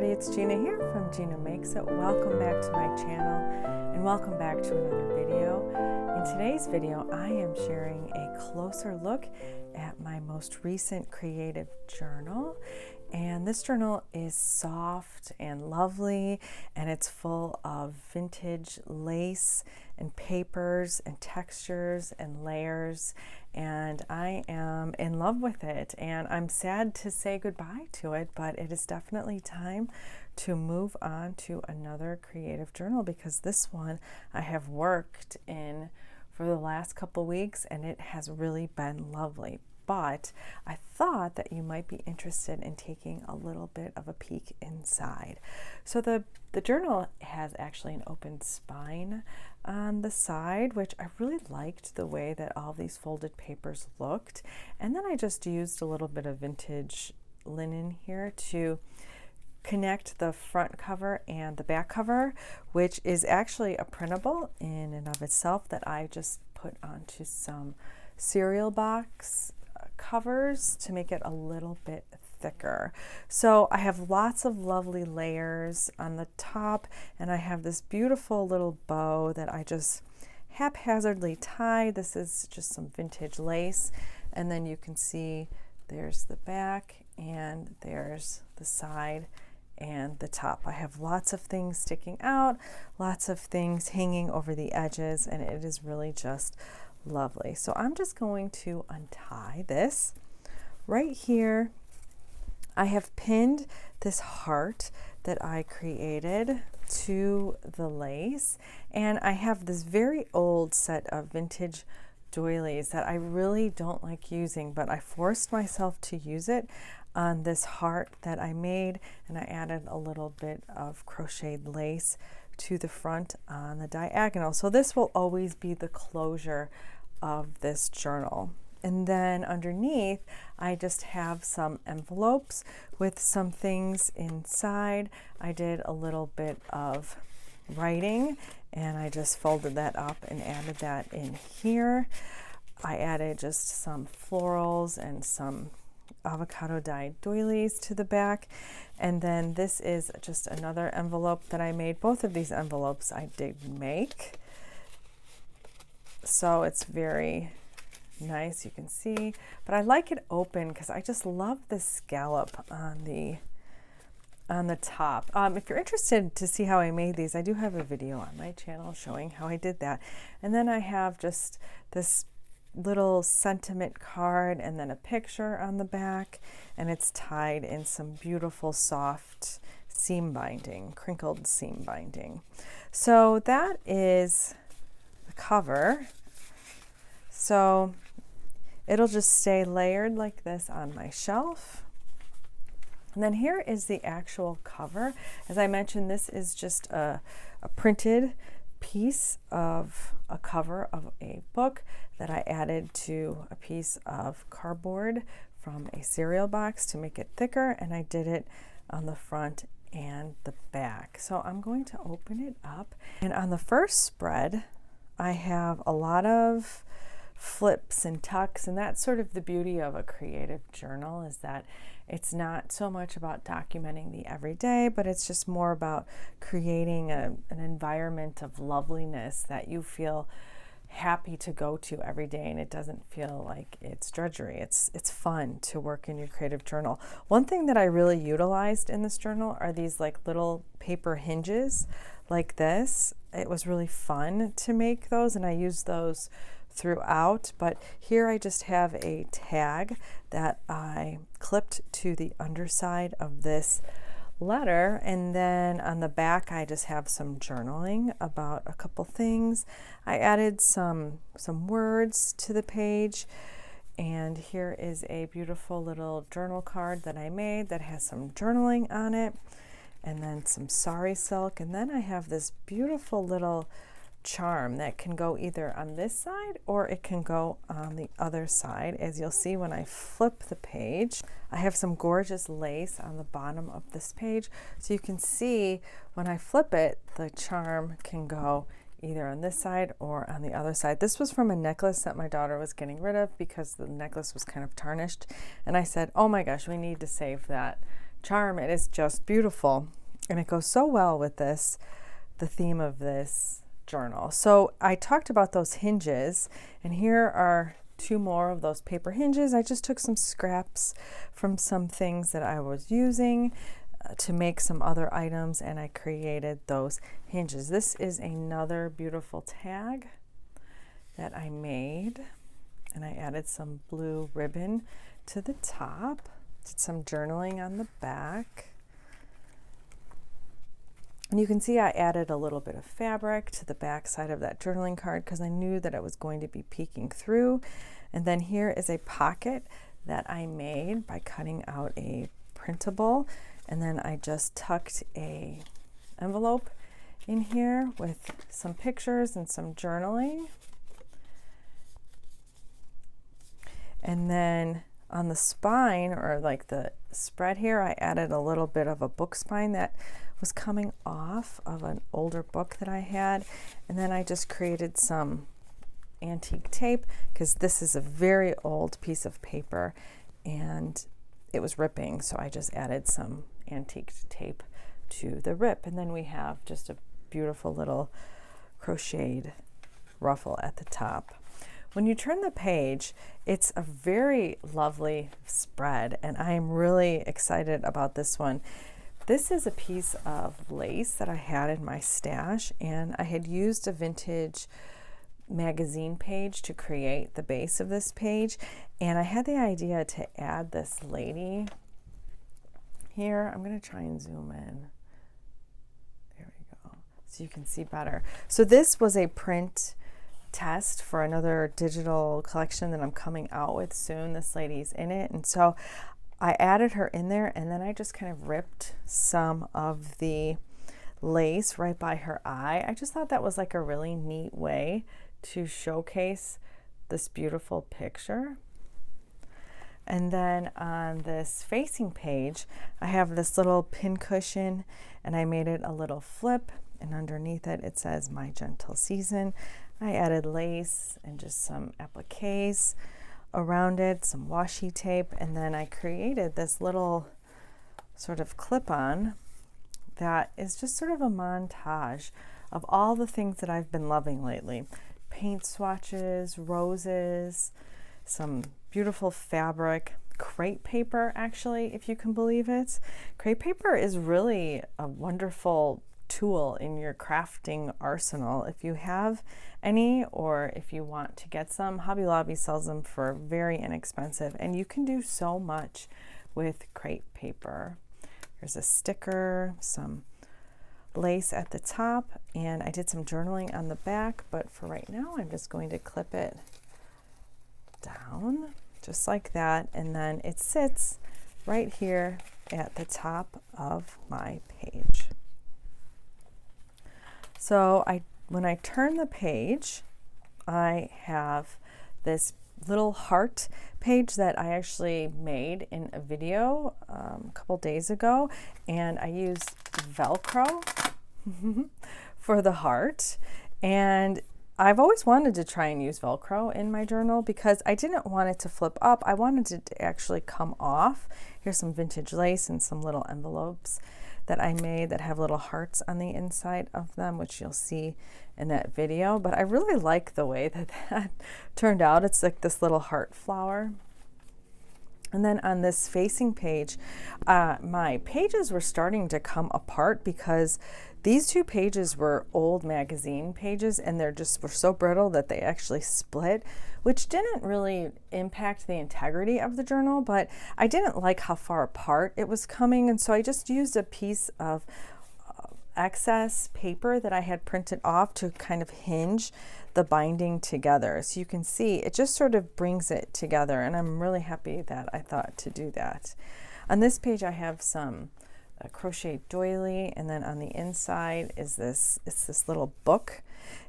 everybody, it's Gina here from Gina Makes It. Welcome back to my channel and welcome back to another video. In today's video, I am sharing a closer look at my most recent creative journal. And this journal is soft and lovely, and it's full of vintage lace and papers and textures and layers, and I am in love with it, and I'm sad to say goodbye to it, but it is definitely time to move on to another creative journal, because this one I have worked in for the last couple weeks and it has really been lovely. But I thought that you might be interested in taking a little bit of a peek inside. So the journal has actually an open spine on the side, which I really liked the way that all these folded papers looked. And then I just used a little bit of vintage linen here to connect the front cover and the back cover, which is actually a printable in and of itself that I just put onto some cereal box covers to make it a little bit thicker. So I have lots of lovely layers on the top, and I have this beautiful little bow that I just haphazardly tied. This is just some vintage lace, and then you can see there's the back and there's the side and the top. I have lots of things sticking out, lots of things hanging over the edges, and it is really just lovely. So I'm just going to untie this. Right here, I have pinned this heart that I created to the lace, and I have this very old set of vintage doilies that I really don't like using, but I forced myself to use it on this heart that I made, and I added a little bit of crocheted lace to the front on the diagonal. So this will always be the closure of this journal. And then underneath, I just have some envelopes with some things inside. I did a little bit of writing and I just folded that up and added that in here. I added just some florals and some avocado dyed doilies to the back. And then this is just another envelope that I made. Both of these envelopes I did make. So it's very nice, you can see, but I like it open because I just love the scallop on the top. If you're interested to see how I made these, I do have a video on my channel showing how I did that. And then I have just this little sentiment card and then a picture on the back, and it's tied in some beautiful soft seam binding, crinkled seam binding. So that is cover. So it'll just stay layered like this on my shelf. And then here is the actual cover. As I mentioned, this is just a printed piece of a cover of a book that I added to a piece of cardboard from a cereal box to make it thicker, and I did it on the front and the back. So I'm going to open it up, and on the first spread I have a lot of flips and tucks, and that's sort of the beauty of a creative journal, is that it's not so much about documenting the everyday, but it's just more about creating an environment of loveliness that you feel happy to go to every day, and it doesn't feel like it's drudgery. It's fun to work in your creative journal. One thing that I really utilized in this journal are these like little paper hinges like this. It was really fun to make those, and I used those throughout, but here I just have a tag that I clipped to the underside of this letter, and then on the back I just have some journaling about a couple things. I added some words to the page, and here is a beautiful little journal card that I made that has some journaling on it, and then some sari silk, and then I have this beautiful little charm that can go either on this side or it can go on the other side. As you'll see when I flip the page, I have some gorgeous lace on the bottom of this page, so you can see when I flip it, the charm can go either on this side or on the other side. This was from a necklace that my daughter was getting rid of because the necklace was kind of tarnished, and I said, oh my gosh, we need to save that charm. It is just beautiful, and it goes so well with this, the theme of this journal. So I talked about those hinges, and here are 2 more of those paper hinges. I just took some scraps from some things that I was using to make some other items, and I created those hinges. This is another beautiful tag that I made, and I added some blue ribbon to the top, did some journaling on the back. And you can see I added a little bit of fabric to the back side of that journaling card because I knew that it was going to be peeking through. And then here is a pocket that I made by cutting out a printable, and then I just tucked a envelope in here with some pictures and some journaling. And then on the spine, or like the spread here, I added a little bit of a book spine that was coming off of an older book that I had. And then I just created some antique tape because this is a very old piece of paper and it was ripping. So I just added some antique tape to the rip. And then we have just a beautiful little crocheted ruffle at the top. When you turn the page, it's a very lovely spread, and I am really excited about this one. This is a piece of lace that I had in my stash, and I had used a vintage magazine page to create the base of this page, and I had the idea to add this lady here. I'm going to try and zoom in. There we go, so you can see better. So this was a print test for another digital collection that I'm coming out with soon. This lady's in it, and so I added her in there, and then I just kind of ripped some of the lace right by her eye. I just thought that was like a really neat way to showcase this beautiful picture. And then on this facing page, I have this little pin cushion, and I made it a little flip, and underneath it, it says "My Gentle Season." I added lace and just some appliques around it, some washi tape, and then I created this little sort of clip-on that is just sort of a montage of all the things that I've been loving lately. Paint swatches, roses, some beautiful fabric, crepe paper, actually, if you can believe it. Crepe paper is really a wonderful tool in your crafting arsenal. If you have any, or if you want to get some, Hobby Lobby sells them for very inexpensive, and you can do so much with crepe paper. Here's a sticker, some lace at the top, and I did some journaling on the back, but for right now I'm just going to clip it down just like that, and then it sits right here at the top of my page. So when I turn the page, I have this little heart page that I actually made in a video a couple days ago, and I used Velcro for the heart. And I've always wanted to try and use Velcro in my journal because I didn't want it to flip up. I wanted it to actually come off. Here's some vintage lace and some little envelopes that I made that have little hearts on the inside of them, which you'll see in that video. But I really like the way that that turned out. It's like this little heart flower. And then on this facing page, my pages were starting to come apart because these 2 pages were old magazine pages, and were so brittle that they actually split, which didn't really impact the integrity of the journal, but I didn't like how far apart it was coming, and so I just used a piece of excess paper that I had printed off to kind of hinge the binding together. So you can see it just sort of brings it together, and I'm really happy that I thought to do that. On this page I have some crochet doily, and then on the inside is this little book,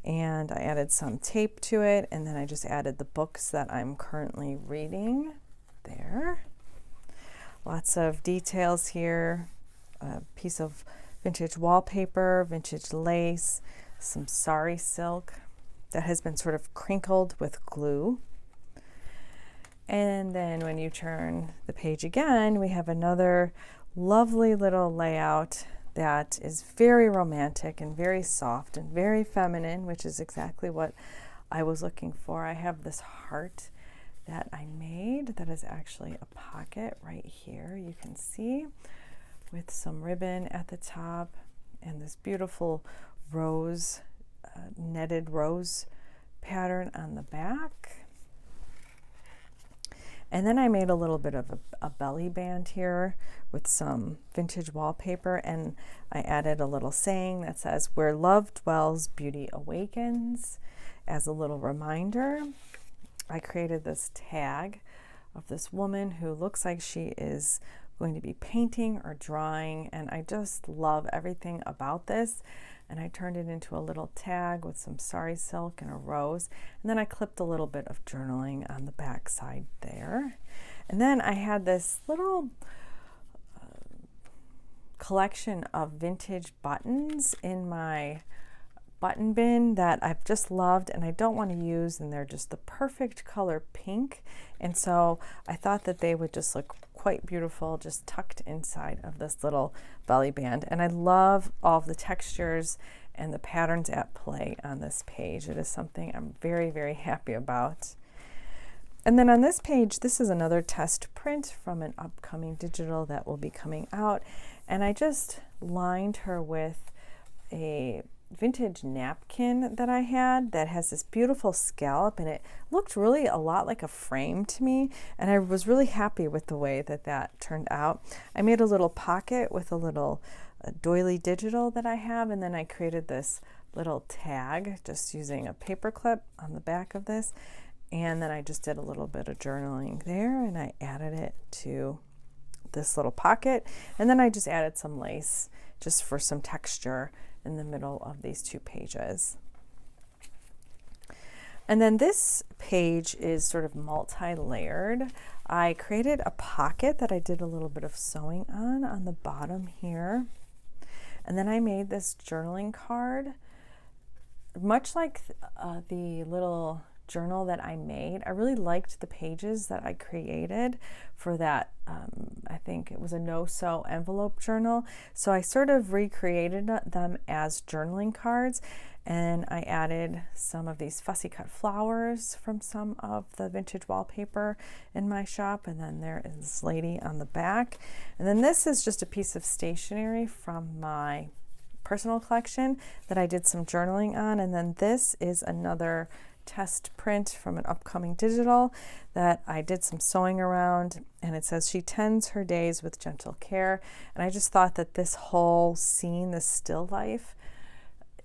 and I added some tape to it, and then I just added the books that I'm currently reading there. Lots of details here, a piece of vintage wallpaper, vintage lace, some sari silk that has been sort of crinkled with glue. And then when you turn the page again, we have another lovely little layout that is very romantic and very soft and very feminine, which is exactly what I was looking for. I have this heart that I made that is actually a pocket right here, you can see, with some ribbon at the top and this beautiful rose, netted rose pattern on the back. And then I made a little bit of a belly band here with some vintage wallpaper, and I added a little saying that says, "Where love dwells, beauty awakens," as a little reminder. I created this tag of this woman who looks like she is going to be painting or drawing, and I just love everything about this. And I turned it into a little tag with some sari silk and a rose, and then I clipped a little bit of journaling on the back side there. And then I had this little collection of vintage buttons in my button bin that I've just loved and I don't want to use, and they're just the perfect color pink, and so I thought that they would just look quite beautiful just tucked inside of this little belly band. And I love all of the textures and the patterns at play on this page. It is something I'm very, very happy about. And then on this page, this is another test print from an upcoming digital that will be coming out, and I just lined her with a vintage napkin that I had that has this beautiful scallop, and it looked really a lot like a frame to me, and I was really happy with the way that that turned out. I made a little pocket with a little doily digital that I have, and then I created this little tag just using a paper clip on the back of this, and then I just did a little bit of journaling there, and I added it to this little pocket, and then I just added some lace just for some texture in the middle of these two pages. And then this page is sort of multi-layered. I created a pocket that I did a little bit of sewing on the bottom here. And then I made this journaling card, much like the little journal that I made. I really liked the pages that I created for that. I think it was a no-sew envelope journal. So I sort of recreated them as journaling cards, and I added some of these fussy cut flowers from some of the vintage wallpaper in my shop. And then there is this lady on the back. And then this is just a piece of stationery from my personal collection that I did some journaling on. And then this is another test print from an upcoming digital that I did some sewing around, and it says, "She tends her days with gentle care." And I just thought that this whole scene, this still life,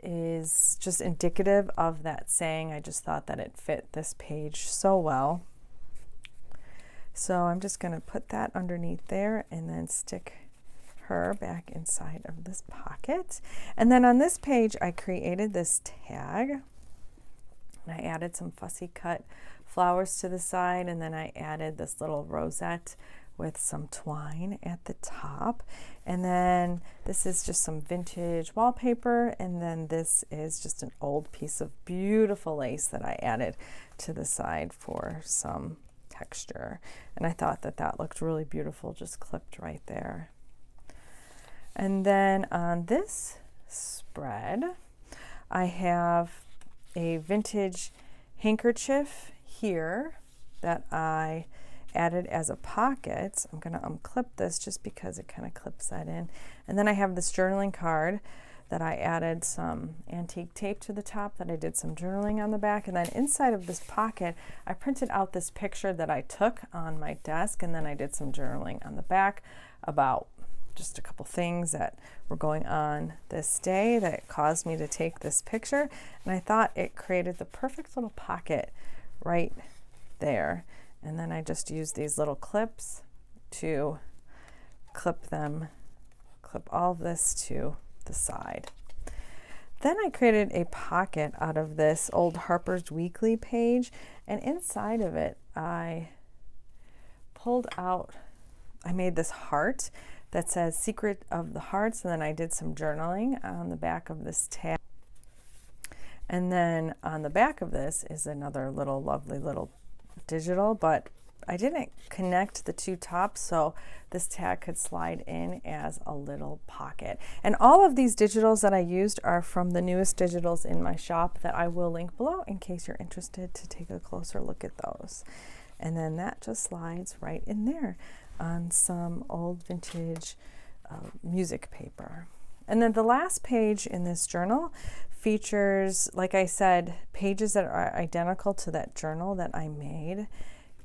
is just indicative of that saying. I just thought that it fit this page so well. So I'm just going to put that underneath there and then stick her back inside of this pocket. And then on this page I created this tag. I added some fussy cut flowers to the side, and then I added this little rosette with some twine at the top. And then this is just some vintage wallpaper, and then this is just an old piece of beautiful lace that I added to the side for some texture. And I thought that that looked really beautiful, just clipped right there. And then on this spread, I have a vintage handkerchief here that I added as a pocket. I'm going to unclip this just because it kind of clips that in. And then I have this journaling card that I added some antique tape to the top that I did some journaling on the back. And then inside of this pocket, I printed out this picture that I took on my desk, and then I did some journaling on the back about just a couple things that were going on this day that caused me to take this picture. And I thought it created the perfect little pocket right there. And then I just used these little clips to clip all of this to the side. Then I created a pocket out of this old Harper's Weekly page, and inside of it I made this heart that says "Secret of the Hearts," and then I did some journaling on the back of this tab. And then on the back of this is another little lovely little digital, but I didn't connect the two tops, so this tag could slide in as a little pocket. And all of these digitals that I used are from the newest digitals in my shop that I will link below in case you're interested to take a closer look at those. And then that just slides right in there on some old vintage music paper. And then the last page in this journal features, like I said, pages that are identical to that journal that I made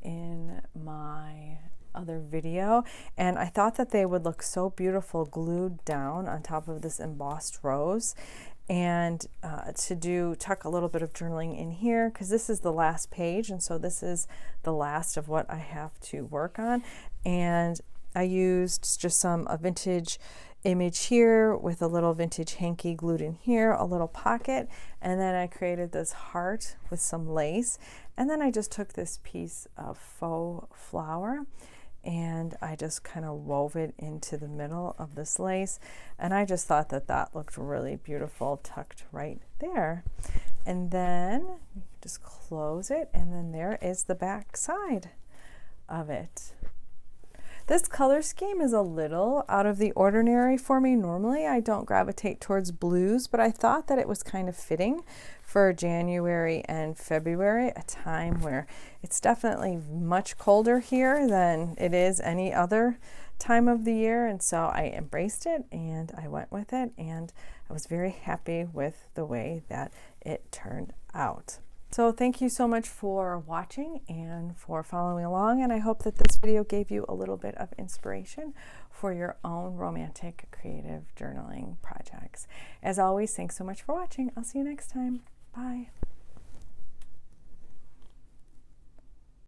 in my other video. And I thought that they would look so beautiful glued down on top of this embossed rose. And to tuck a little bit of journaling in here, because this is the last page, and so this is the last of what I have to work on. And I used just a vintage image here with a little vintage hanky glued in here, a little pocket, and then I created this heart with some lace. And then I just took this piece of faux flower and I just kind of wove it into the middle of this lace, and I just thought that that looked really beautiful tucked right there. And then just close it, and then there is the back side of it. This color scheme is a little out of the ordinary for me. Normally I don't gravitate towards blues, but I thought that it was kind of fitting for January and February, a time where it's definitely much colder here than it is any other time of the year. And so I embraced it and I went with it, and I was very happy with the way that it turned out. So thank you so much for watching and for following along, and I hope that this video gave you a little bit of inspiration for your own romantic creative journaling projects. As always, thanks so much for watching. I'll see you next time. Bye.